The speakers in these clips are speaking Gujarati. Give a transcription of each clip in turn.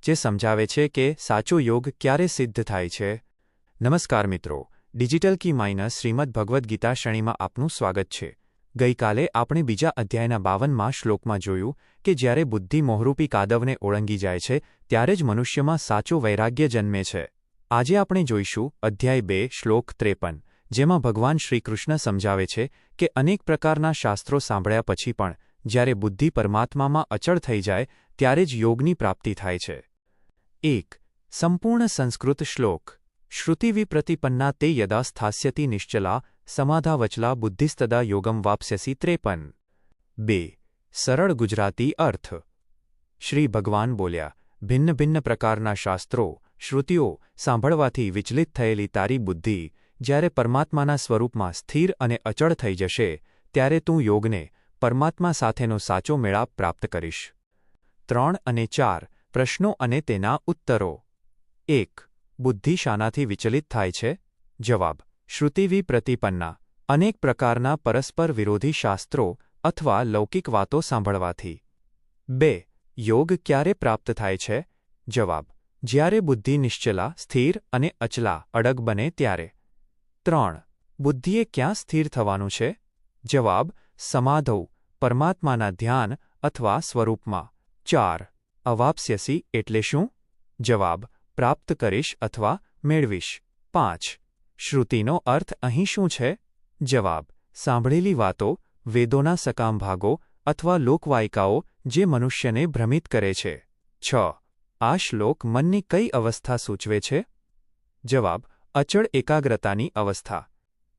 જે સમજાવે છે કે સાચો યોગ ક્યારે સિદ્ધ થાય છે। નમસ્કાર મિત્રો, ડિજિટલ કી માઇનસ શ્રીમદ ભગવદ્ ગીતા શ્રેણીમાં આપનું સ્વાગત છે। ગઈકાલે આપણે બીજા અધ્યાયના 52મા શ્લોકમાં જોયું કે જ્યારે બુદ્ધિ મોહરૂપી કાદવને ઓળંગી જાય છે ત્યારે જ મનુષ્યમાં સાચો વૈરાગ્ય જન્મે છે। આજે આપણે જોઈશું અધ્યાય 2 શ્લોક 53, જેમાં ભગવાન શ્રીકૃષ્ણ સમજાવે છે કે અનેક પ્રકારના શાસ્ત્રો સાંભળ્યા પછી પણ જ્યારે બુદ્ધિ પરમાત્મામાં અચળ થઈ જાય ત્યારે જ યોગની પ્રાપ્તિ થાય છે। 1. સંપૂર્ણ સંસ્કૃત શ્લોક। શ્રુતિવિપ્રતિપન્ના તે યદા સ્થાસ્યતિ નિશ્ચલા સમાધાવચલા બુદ્ધિસ્તદા યોગમ વાપ્સ્યસી 53। 2. સરળ ગુજરાતી અર્થ। શ્રી ભગવાન બોલ્યા, ભિન્ન ભિન્ન પ્રકારના શાસ્ત્રો, શ્રુતિઓ સાંભળવાથી વિચલિત થયેલી તારી બુદ્ધિ જ્યારે પરમાત્માના સ્વરૂપમાં સ્થિર અને અચળ થઈ જશે ત્યારે તું યોગને, પરમાત્મા સાથેનો સાચો મેળાપ પ્રાપ્ત કરીશ। 3 અને 4 પ્રશ્નો અને તેના ઉત્તરો। 1. બુદ્ધિ શાનાથી વિચલિત થાય છે? જવાબ: શ્રુતિવિપ્રતિપન્ના, અનેક પ્રકારના પરસ્પર વિરોધી શાસ્ત્રો અથવા લૌકિક વાતો સાંભળવાથી। 2. યોગ ક્યારે પ્રાપ્ત થાય છે? જવાબ: જ્યારે બુદ્ધિ નિશ્ચલા, સ્થિર અને અચલા અડગ બને ત્યારે। 3. બુદ્ધિએ ક્યાં સ્થિર થવાનું છે? જવાબ: સમાધૌ, પરમાત્માના ધ્યાન અથવા સ્વરૂપમાં। 4. અવાપ્સ્યસી એટલે શું? જવાબ: પ્રાપ્ત કરીશ અથવા મેળવીશ। 5. શ્રુતિનો અર્થ અહીં શું છે? જવાબ: સાંભળેલી વાતો, વેદોના સકામ ભાગો અથવા લોકવાયકાઓ જે મનુષ્યને ભ્રમિત કરે છે। 6. આ શ્લોક મનની કઈ અવસ્થા સૂચવે છે? જવાબ: અચળ એકાગ્રતાની અવસ્થા।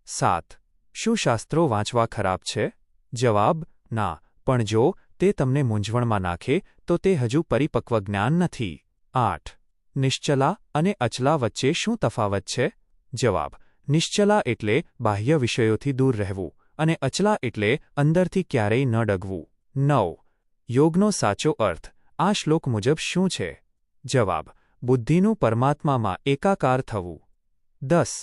7. શું શાસ્ત્રો વાંચવા ખરાબ છે? જવાબ: ના, પણ જો તે તમને મૂંઝવણમાં નાખે તો તે હજુ પરિપક્વ જ્ઞાન નથી। 8. નિશ્ચલા અને અચલા વચ્ચે શું તફાવત છે? જવાબ: નિશ્ચલા એટલે બાહ્ય વિષયોથી દૂર રહેવું અને અચલા એટલે અંદરથી ક્યારેય ન ડગવું। 9. યોગનો સાચો અર્થ આ શ્લોક મુજબ શું છે? જવાબ: બુદ્ધિનું પરમાત્મામાં એકાકાર થવું। 10.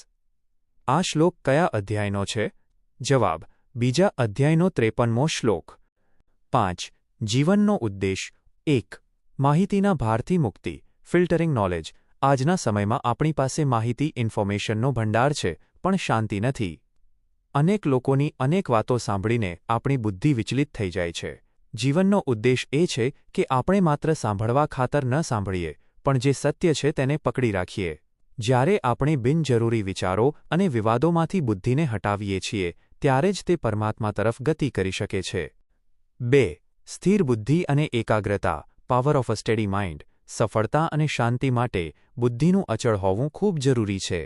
આ શ્લોક કયા અધ્યાયનો છે? જવાબ: બીજા અધ્યાયનો 53મો શ્લોક। 5. જીવનનો ઉદ્દેશ। 1. માહિતીના ભારથી મુક્તિ, ફિલ્ટરિંગ નોલેજ। આજના સમયમાં આપણી પાસે માહિતી, ઇન્ફોર્મેશનનો ભંડાર છે, પણ શાંતિ નથી। અનેક લોકોની અનેક વાતો સાંભળીને આપણી બુદ્ધિ વિચલિત થઈ જાય છે। જીવનનો ઉદ્દેશ એ છે કે આપણે માત્ર સાંભળવા ખાતર ન સાંભળીએ, પણ જે સત્ય છે તેને પકડી રાખીએ। જ્યારે આપણે બિનજરૂરી વિચારો અને વિવાદોમાંથી બુદ્ધિને હટાવીએ છીએ ત્યારે જ તે પરમાત્મા તરફ ગતિ કરી શકે છે। 2. સ્થિર બુદ્ધિ અને એકાગ્રતા, power of a steady mind. સફળતા અને શાંતિ માટે બુદ્ધિનું અચળ હોવું ખૂબ જરૂરી છે।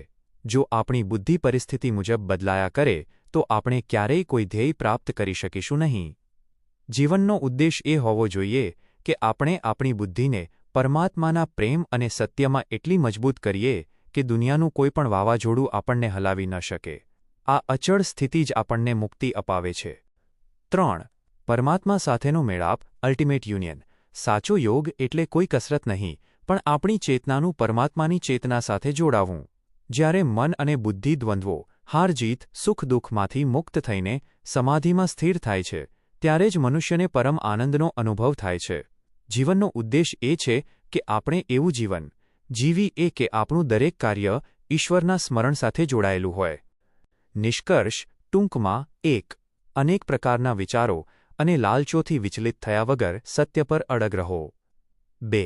જો આપણી બુદ્ધિ પરિસ્થિતિ મુજબ બદલાયા કરે તો આપણે ક્યારેય કોઈ ધ્યેય પ્રાપ્ત કરી શકીશું નહીં। જીવનનો ઉદ્દેશ એ હોવો જોઈએ કે આપણે આપણી બુદ્ધિને પરમાત્માના પ્રેમ અને સત્યમાં એટલી મજબૂત કરીએ કે દુનિયાનું કોઈપણ વાવાઝોડું આપણને હલાવી ન શકે। આ અચળ સ્થિતિ જ આપણને મુક્તિ અપાવે છે। 3. પરમાત્મા સાથેનો મેળાપ, અલ્ટિમેટ યુનિયન। સાચો યોગ એટલે કોઈ કસરત નહીં, પણ આપણી ચેતનાનું પરમાત્માની ચેતના સાથે જોડાવું। જ્યારે મન અને બુદ્ધિ દ્વંદ્વો, હાર-જીત, સુખ-દુઃખમાંથી મુક્ત થઈને સમાધિમાં સ્થિર થાય છે ત્યારે જ મનુષ્યને પરમ આનંદનો અનુભવ થાય છે। જીવનનો ઉદ્દેશ એ છે કે આપણે એવું જીવન જીવીએ કે આપણું દરેક કાર્ય ઈશ્વરના સ્મરણ સાથે જોડાયેલું હોય। નિષ્કર્ષ ટૂંકમાં 1. અનેક પ્રકારના વિચારો અને લાલચોથી વિચલિત થયા વગર સત્ય પર અડગ રહો। 2.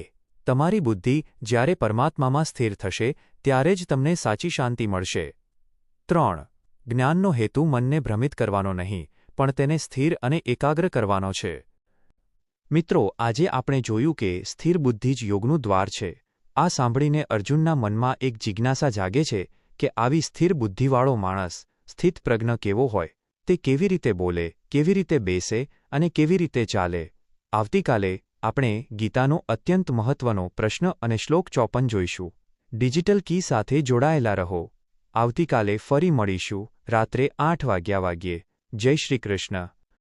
તમારી બુદ્ધિ જ્યારે પરમાત્મામાં સ્થિર થશે ત્યારે જ તમને સાચી શાંતિ મળશે। 3. જ્ઞાનનો હેતુ મનને ભ્રમિત કરવાનો નહીં, પણ તેને સ્થિર અને એકાગ્ર કરવાનો છે। મિત્રો, આજે આપણે જોયું કે સ્થિર બુદ્ધિ જ યોગનું દ્વાર છે। આ સાંભળીને અર્જુનના મનમાં એક જિજ્ઞાસા જાગે છે કે આવી સ્થિર બુદ્ધિવાળો માણસ સ્થિતપ્રજ્ઞ કેવો હોય, તે કેવી રીતે બોલે, કેવી રીતે બેસે અને કેવી રીતે ચાલે। આવતીકાલે આપણે ગીતાનો અત્યંત મહત્વનો પ્રશ્ન અને શ્લોક 54 જોઈશું। ડિજિટલ કી સાથે જોડાયેલા રહો। આવતીકાલે ફરી મળીશું રાત્રે 8 વાગ્યે। જય શ્રી કૃષ્ણ।